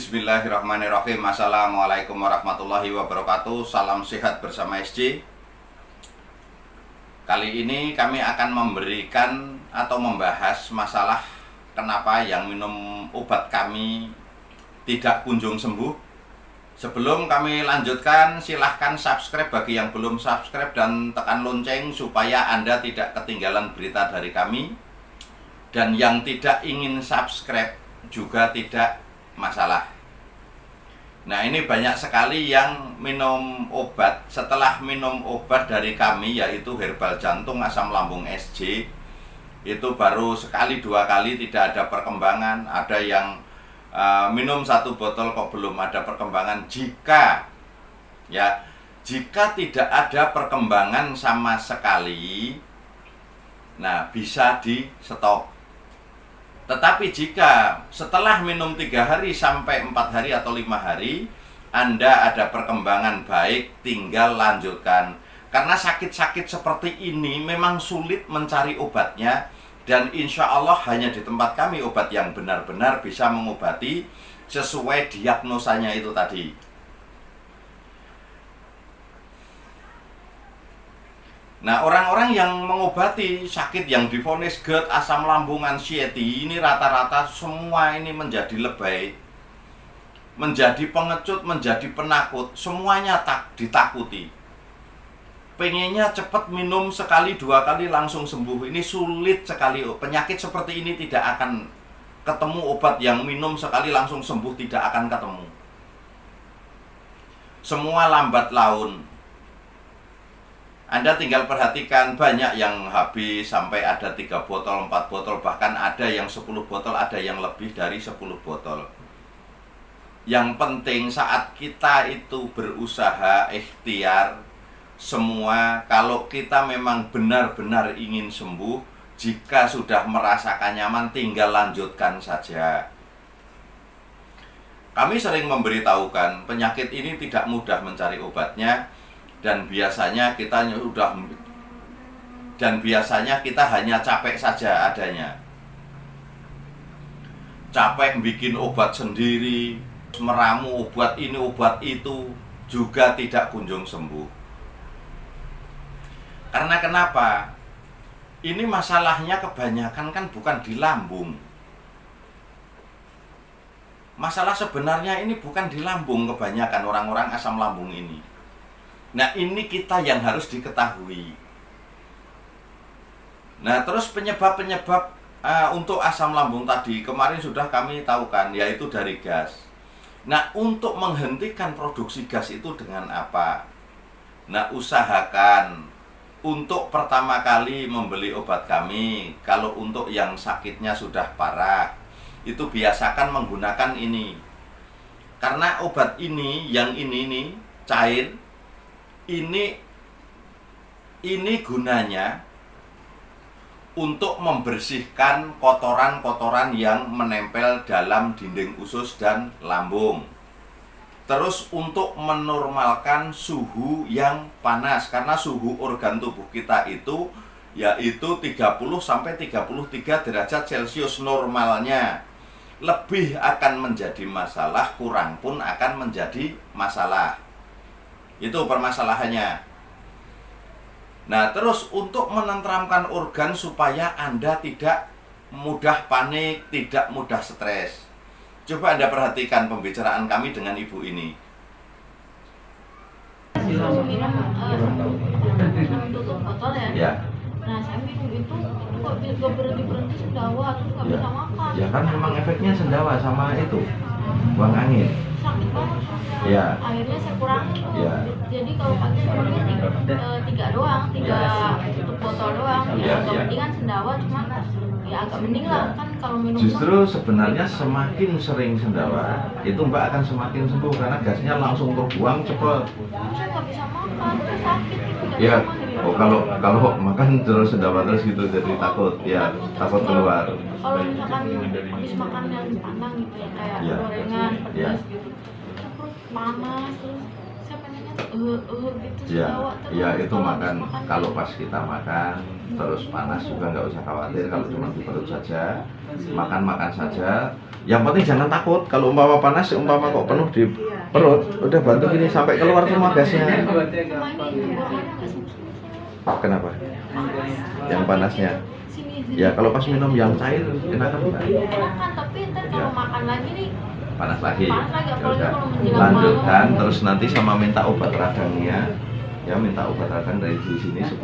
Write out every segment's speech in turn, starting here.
Bismillahirrahmanirrahim. Assalamualaikum warahmatullahi wabarakatuh. Salam sehat bersama SJ. Kali ini kami akan memberikan atau membahas masalah kenapa yang minum obat kami tidak kunjung sembuh. Sebelum kami lanjutkan, silahkan subscribe bagi yang belum subscribe dan tekan lonceng supaya Anda tidak ketinggalan berita dari kami. Dan yang tidak ingin subscribe juga tidak masalah. Nah, ini banyak sekali yang minum obat. Setelah minum obat dari kami, yaitu herbal jantung asam lambung SJ, itu baru sekali dua kali tidak ada perkembangan. Ada yang minum satu botol kok belum ada perkembangan. Jika tidak ada perkembangan sama sekali, nah bisa di stop. Tetapi jika setelah minum 3 hari sampai 4 hari atau 5 hari Anda ada perkembangan baik, tinggal lanjutkan. Karena sakit-sakit seperti ini memang sulit mencari obatnya. Dan insya Allah hanya di tempat kami obat yang benar-benar bisa mengobati sesuai diagnosanya itu tadi. Nah, orang-orang yang mengobati sakit yang divonis GERD, asam lambung, anxiety, ini rata-rata semua ini menjadi lebay, menjadi pengecut, menjadi penakut, semuanya ditakuti. Pengennya cepat minum sekali, 2 kali langsung sembuh. Ini sulit sekali. Penyakit seperti ini tidak akan ketemu obat yang minum sekali langsung sembuh, tidak akan ketemu. Semua lambat laun. Anda tinggal perhatikan, banyak yang habis sampai ada 3 botol, 4 botol, bahkan ada yang 10 botol, ada yang lebih dari 10 botol. Yang penting saat kita itu berusaha ikhtiar semua, kalau kita memang benar-benar ingin sembuh, jika sudah merasakan nyaman tinggal lanjutkan saja. Kami sering memberitahukan penyakit ini tidak mudah mencari obatnya. Dan biasanya kita hanya capek saja adanya. Capek bikin obat sendiri, meramu obat ini, obat itu, juga tidak kunjung sembuh. Karena kenapa? Ini masalahnya kebanyakan kan bukan di lambung. Masalah sebenarnya ini bukan di lambung kebanyakan orang-orang asam lambung ini. Nah, ini kita yang harus diketahui. Nah, terus penyebab-penyebab untuk asam lambung tadi kemarin sudah kami tahukan, yaitu dari gas. Nah, untuk menghentikan produksi gas itu dengan apa? Nah, usahakan untuk pertama kali membeli obat kami. Kalau untuk yang sakitnya sudah parah, itu biasakan menggunakan ini. Karena obat ini, yang ini nih, cair. Ini gunanya untuk membersihkan kotoran-kotoran yang menempel dalam dinding usus dan lambung. Terus untuk menormalkan suhu yang panas, karena suhu organ tubuh kita itu yaitu 30 sampai 33 derajat Celcius normalnya. Lebih akan menjadi masalah, kurang pun akan menjadi masalah. Itu permasalahannya. Nah, terus untuk menenteramkan organ supaya Anda tidak mudah panik, tidak mudah stres. Coba Anda perhatikan pembicaraan kami dengan ibu ini. Tutup botol ya. Nah, saya minum itu kok gak berhenti sendawa, terus gak bisa makan. Ya kan memang efeknya sendawa sama itu, buang angin. Sakit banget. Ya. Akhirnya saya kurangin tuh. Ya. Jadi kalau pagi minumnya 3 doang, 3 tutup botol doang. Ya, agak mendingan sendawa, cuma ya agak mending lah kan kalau minum. Justru sebenarnya semakin sering sendawa, itu Mbak akan semakin sembuh karena gasnya langsung terbuang cepat. Saya nggak bisa makan, terus sakit gitu. Ya, kalau makan terus sendawa terus gitu jadi takut, ya takut keluar. Kalau misalkan habis makan yang dipandang gitu ya, kayak gorengan, pedas gitu, terus panas, terus saya pengennya gitu sendawa terus. Ya itu makan kalau pas kita makan terus panas juga nggak usah khawatir kalau cuma di perut saja, makan saja. Yang penting jangan takut kalau umpama panas, umpama kok penuh di perut, udah bantu gini sampai keluar semua gasnya. Cuma ini tenggorokannya nggak sembuh. Kenapa? Yang panasnya? Sini. Ya kalau pas minum yang cair enakan enggak? Enakan, tapi ntar kalau makan lagi nih Panas lagi. panas lagi, Ya apalagi udah. kalau menjelang Lanjutkan malam. terus nanti sama minta obat radangnya. Ya minta obat radang dari di sini 10.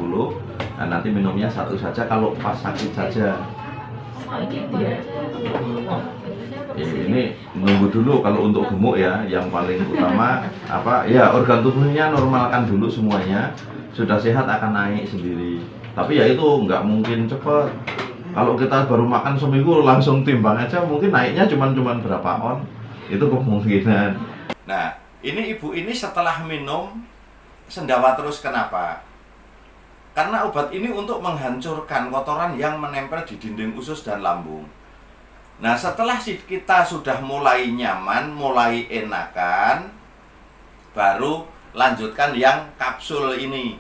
Nah, nanti minumnya satu saja kalau pas sakit saja. Sama ini badan saya Ini nunggu dulu kalau untuk gemuk ya, yang paling utama apa? Ya organ tubuhnya normalkan dulu semuanya. Sudah sehat akan naik sendiri. Tapi ya itu nggak mungkin cepat. Kalau kita baru makan seminggu langsung timbang aja, mungkin naiknya cuman berapa on. Itu kemungkinan. Nah, ini ibu ini setelah minum sendawa terus kenapa? Karena obat ini untuk menghancurkan kotoran yang menempel di dinding usus dan lambung. Nah, setelah kita sudah mulai nyaman, mulai enakan, baru lanjutkan yang kapsul ini.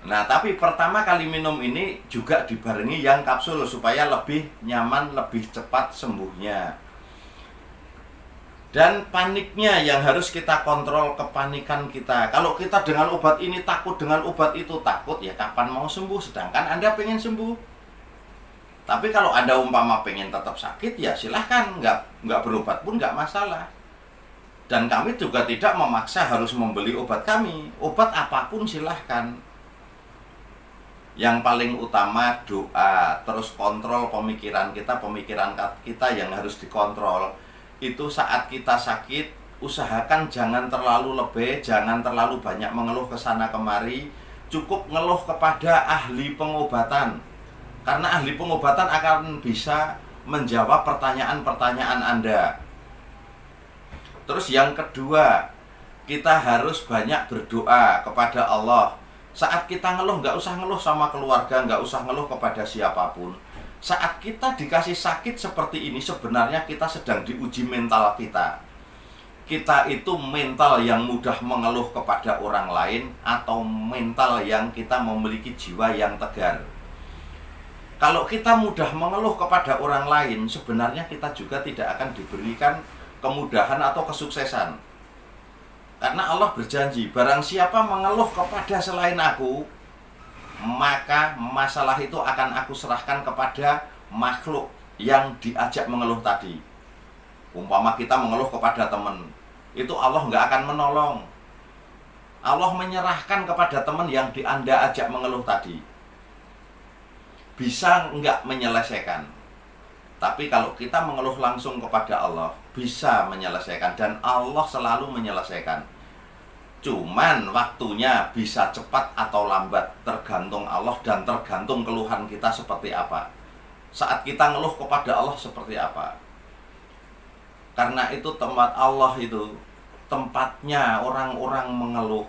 Nah, tapi pertama kali minum ini juga dibarengi yang kapsul supaya lebih nyaman, lebih cepat sembuhnya. Dan paniknya yang harus kita kontrol, kepanikan kita. Kalau kita dengan obat ini takut, dengan obat itu takut, ya kapan mau sembuh? Sedangkan Anda pengen sembuh. Tapi kalau Anda umpama pengen tetap sakit, ya silahkan, nggak berobat pun nggak masalah. Dan kami juga tidak memaksa harus membeli obat kami. Obat apapun silahkan. Yang paling utama doa, terus kontrol pemikiran kita yang harus dikontrol. Itu saat kita sakit, usahakan jangan terlalu lebih, jangan terlalu banyak mengeluh ke sana kemari. Cukup ngeluh kepada ahli pengobatan. Karena ahli pengobatan akan bisa menjawab pertanyaan-pertanyaan Anda. Terus yang kedua, kita harus banyak berdoa kepada Allah. Saat kita ngeluh, nggak usah ngeluh sama keluarga, nggak usah ngeluh kepada siapapun. Saat kita dikasih sakit seperti ini, sebenarnya kita sedang diuji mental kita. Kita itu mental yang mudah mengeluh kepada orang lain, atau mental yang kita memiliki jiwa yang tegar. Kalau kita mudah mengeluh kepada orang lain, sebenarnya kita juga tidak akan diberikan kemudahan atau kesuksesan. Karena Allah berjanji, barang siapa mengeluh kepada selain aku, maka masalah itu akan aku serahkan kepada makhluk yang diajak mengeluh tadi. Umpama kita mengeluh kepada teman, itu Allah nggak akan menolong. Allah menyerahkan kepada teman yang Anda ajak mengeluh tadi. Bisa nggak menyelesaikan. Tapi kalau kita mengeluh langsung kepada Allah, bisa menyelesaikan. Dan Allah selalu menyelesaikan. Cuman waktunya bisa cepat atau lambat, tergantung Allah dan tergantung keluhan kita seperti apa. Saat kita ngeluh kepada Allah seperti apa. Karena itu tempat Allah itu, tempatnya orang-orang mengeluh.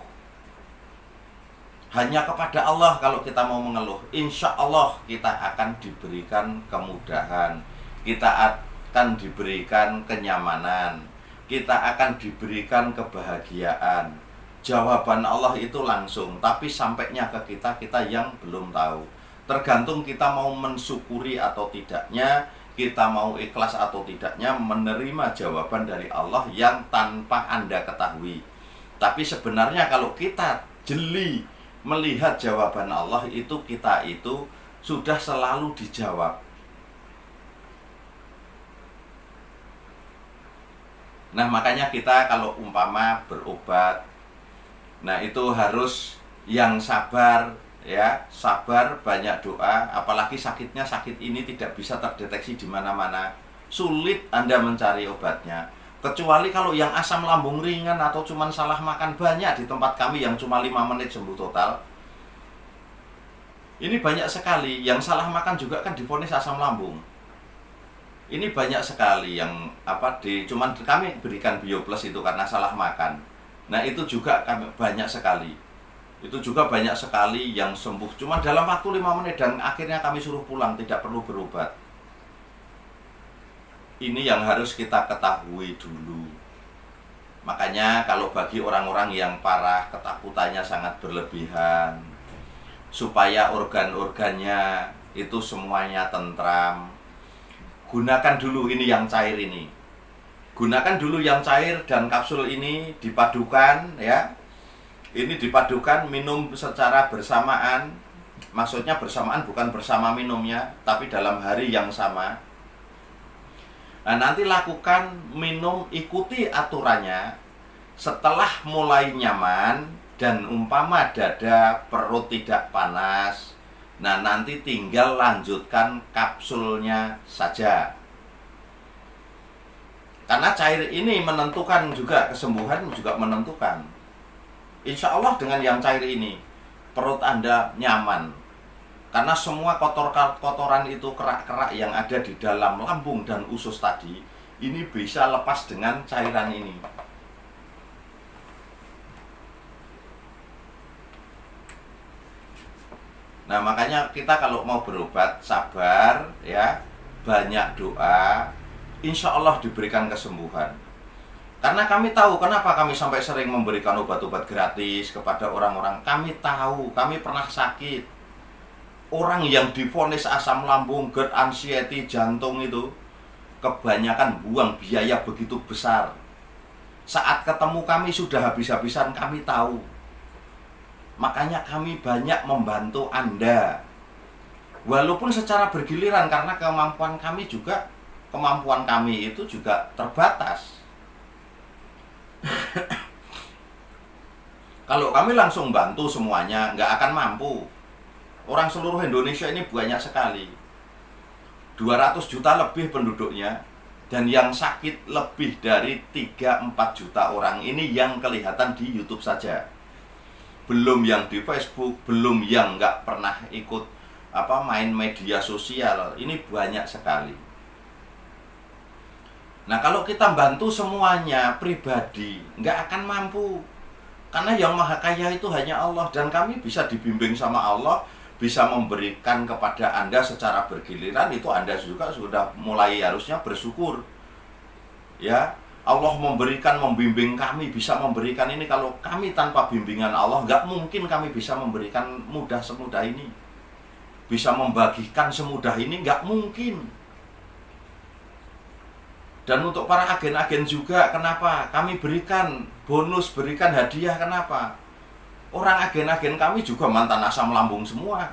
Hanya kepada Allah kalau kita mau mengeluh, insya Allah kita akan diberikan kemudahan, kita akan diberikan kenyamanan, kita akan diberikan kebahagiaan. Jawaban Allah itu langsung, tapi sampainya ke kita yang belum tahu. Tergantung kita mau mensyukuri atau tidaknya, kita mau ikhlas atau tidaknya menerima jawaban dari Allah yang tanpa Anda ketahui. Tapi sebenarnya kalau kita jeli melihat jawaban Allah itu, kita itu sudah selalu dijawab. Nah, makanya kita kalau umpama berobat, nah itu harus yang sabar, ya, sabar, banyak doa. Apalagi sakitnya, sakit ini tidak bisa terdeteksi di mana-mana. Sulit Anda mencari obatnya. Kecuali kalau yang asam lambung ringan atau cuma salah makan, banyak di tempat kami yang cuma 5 menit sembuh total. Ini banyak sekali. Yang salah makan juga kan divonis asam lambung. Ini banyak sekali yang cuman kami berikan BioPlus itu karena salah makan. Nah itu juga banyak sekali. Itu juga banyak sekali yang sembuh cuma dalam waktu 5 menit dan akhirnya kami suruh pulang, tidak perlu berobat. Ini yang harus kita ketahui dulu. Makanya kalau bagi orang-orang yang parah, ketakutannya sangat berlebihan, supaya organ-organnya itu semuanya tentram. Gunakan dulu ini yang cair ini. Gunakan dulu yang cair dan kapsul ini dipadukan ya. Ini dipadukan, minum secara bersamaan. Maksudnya bersamaan bukan bersama minumnya, tapi dalam hari yang sama. Nah, nanti lakukan minum, ikuti aturannya. Setelah mulai nyaman dan umpama dada, perut tidak panas, nah nanti tinggal lanjutkan kapsulnya saja. Karena cair ini menentukan juga kesembuhan, juga menentukan. Insya Allah dengan yang cair ini perut Anda nyaman. Karena semua kotoran itu, kerak-kerak yang ada di dalam lambung dan usus tadi, ini bisa lepas dengan cairan ini. Nah, makanya kita kalau mau berobat sabar ya, banyak doa, insya Allah diberikan kesembuhan. Karena kami tahu kenapa kami sampai sering memberikan obat-obat gratis kepada orang-orang. Kami tahu, kami pernah sakit. Orang yang divonis asam lambung, GERD, anxiety, jantung itu kebanyakan buang biaya begitu besar. Saat ketemu kami sudah habis-habisan, kami tahu. Makanya kami banyak membantu Anda. Walaupun secara bergiliran, karena kemampuan kami itu juga terbatas. Kalau kami langsung bantu semuanya, nggak akan mampu. Orang seluruh Indonesia ini banyak sekali. 200 juta lebih penduduknya. Dan yang sakit lebih dari 3-4 juta orang. Ini yang kelihatan di YouTube saja. Belum yang di Facebook, belum yang nggak pernah ikut main media sosial. Ini banyak sekali. Nah, kalau kita bantu semuanya pribadi, nggak akan mampu. Karena yang maha kaya itu hanya Allah. Dan kami bisa dibimbing sama Allah, bisa memberikan kepada Anda secara bergiliran. Itu Anda juga sudah mulai harusnya bersyukur. Ya, Allah membimbing kami, bisa memberikan ini. Kalau kami tanpa bimbingan Allah, nggak mungkin kami bisa memberikan mudah semudah ini. Bisa membagikan semudah ini, nggak mungkin. Dan untuk para agen-agen juga, kenapa? Kami berikan bonus, berikan hadiah, kenapa? Orang agen-agen kami juga mantan asam lambung semua.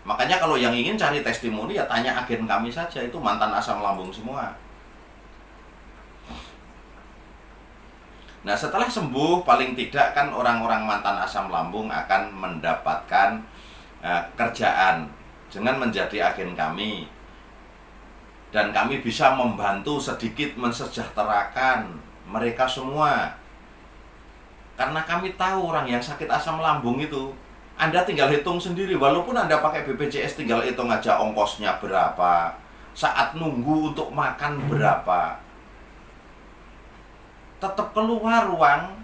Makanya kalau yang ingin cari testimoni, ya tanya agen kami saja, itu mantan asam lambung semua. Nah, setelah sembuh, paling tidak kan orang-orang mantan asam lambung akan mendapatkan kerjaan dengan menjadi agen kami. Dan kami bisa membantu sedikit mensejahterakan mereka semua. Karena kami tahu orang yang sakit asam lambung itu, Anda tinggal hitung sendiri. Walaupun Anda pakai BPJS, tinggal hitung aja ongkosnya berapa, saat nunggu untuk makan berapa. Tetap keluar uang.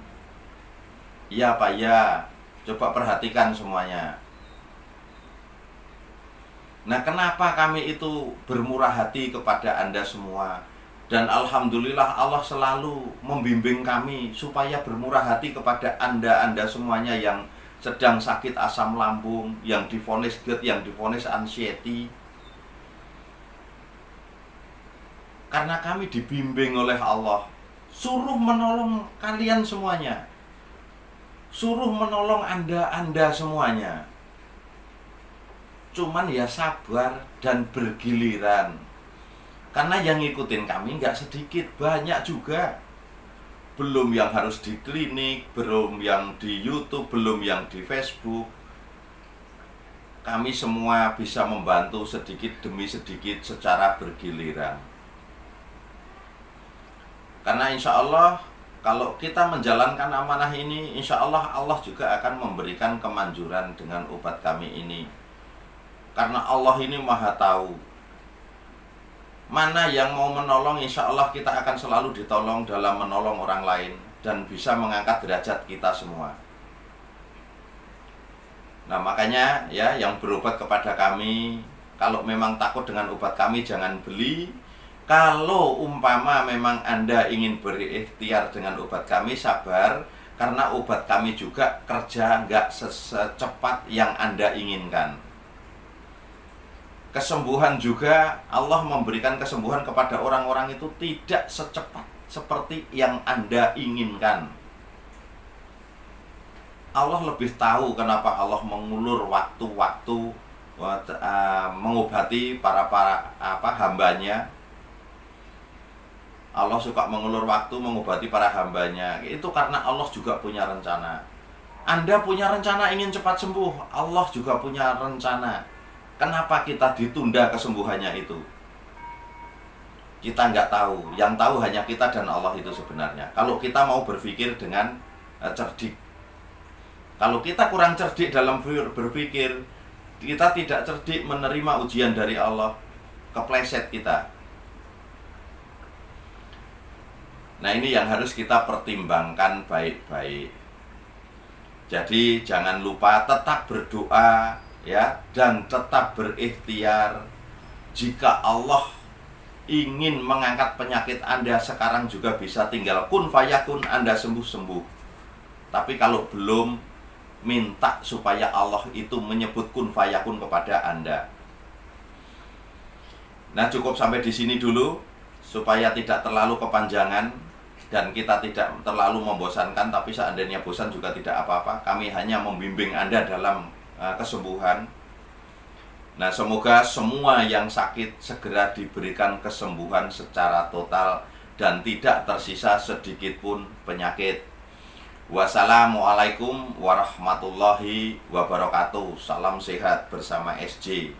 Ya Pak ya, coba perhatikan semuanya. Nah, kenapa kami itu bermurah hati kepada Anda semua? Dan Alhamdulillah Allah selalu membimbing kami supaya bermurah hati kepada Anda semuanya yang sedang sakit asam lambung, yang divonis GERD, yang divonis anxiety. Karena kami dibimbing oleh Allah, suruh menolong kalian semuanya. Suruh menolong Anda semuanya. Cuman ya sabar dan bergiliran. Karena yang ngikutin kami nggak sedikit, banyak juga. Belum yang harus di klinik, belum yang di YouTube, belum yang di Facebook. Kami semua bisa membantu sedikit demi sedikit secara bergiliran. Karena insya Allah, kalau kita menjalankan amanah ini, insya Allah Allah juga akan memberikan kemanjuran dengan obat kami ini. Karena Allah ini maha tahu. Mana yang mau menolong, insya Allah kita akan selalu ditolong dalam menolong orang lain. Dan bisa mengangkat derajat kita semua. Nah makanya ya, yang berobat kepada kami, kalau memang takut dengan obat kami jangan beli. Kalau umpama memang Anda ingin berikhtiar dengan obat kami, sabar. karena obat kami juga kerja nggak secepat yang Anda inginkan. Kesembuhan juga, Allah memberikan kesembuhan kepada orang-orang itu tidak secepat seperti yang Anda inginkan. Allah lebih tahu kenapa Allah mengulur waktu-waktu mengobati para hambanya. Allah suka mengulur waktu mengobati para hambanya. Itu karena Allah juga punya rencana. Anda punya rencana ingin cepat sembuh, Allah juga punya rencana. Kenapa kita ditunda kesembuhannya itu? Kita nggak tahu. Yang tahu hanya kita dan Allah itu sebenarnya. Kalau kita mau berpikir dengan cerdik. Kalau kita kurang cerdik dalam berpikir, kita tidak cerdik menerima ujian dari Allah, kepleset kita. Nah, ini yang harus kita pertimbangkan baik-baik. Jadi jangan lupa tetap berdoa ya, dan tetap berikhtiar. Jika Allah ingin mengangkat penyakit Anda sekarang juga bisa, tinggal kun fayakun, Anda sembuh-sembuh. Tapi kalau belum, minta supaya Allah itu menyebut kun fayakun kepada Anda. Nah, cukup sampai di sini dulu supaya tidak terlalu kepanjangan dan kita tidak terlalu membosankan. Tapi seandainya bosan juga tidak apa-apa, kami hanya membimbing Anda dalam kesembuhan. Nah, semoga semua yang sakit segera diberikan kesembuhan secara total dan tidak tersisa sedikit pun penyakit. Wassalamualaikum warahmatullahi wabarakatuh. Salam sehat bersama SJ.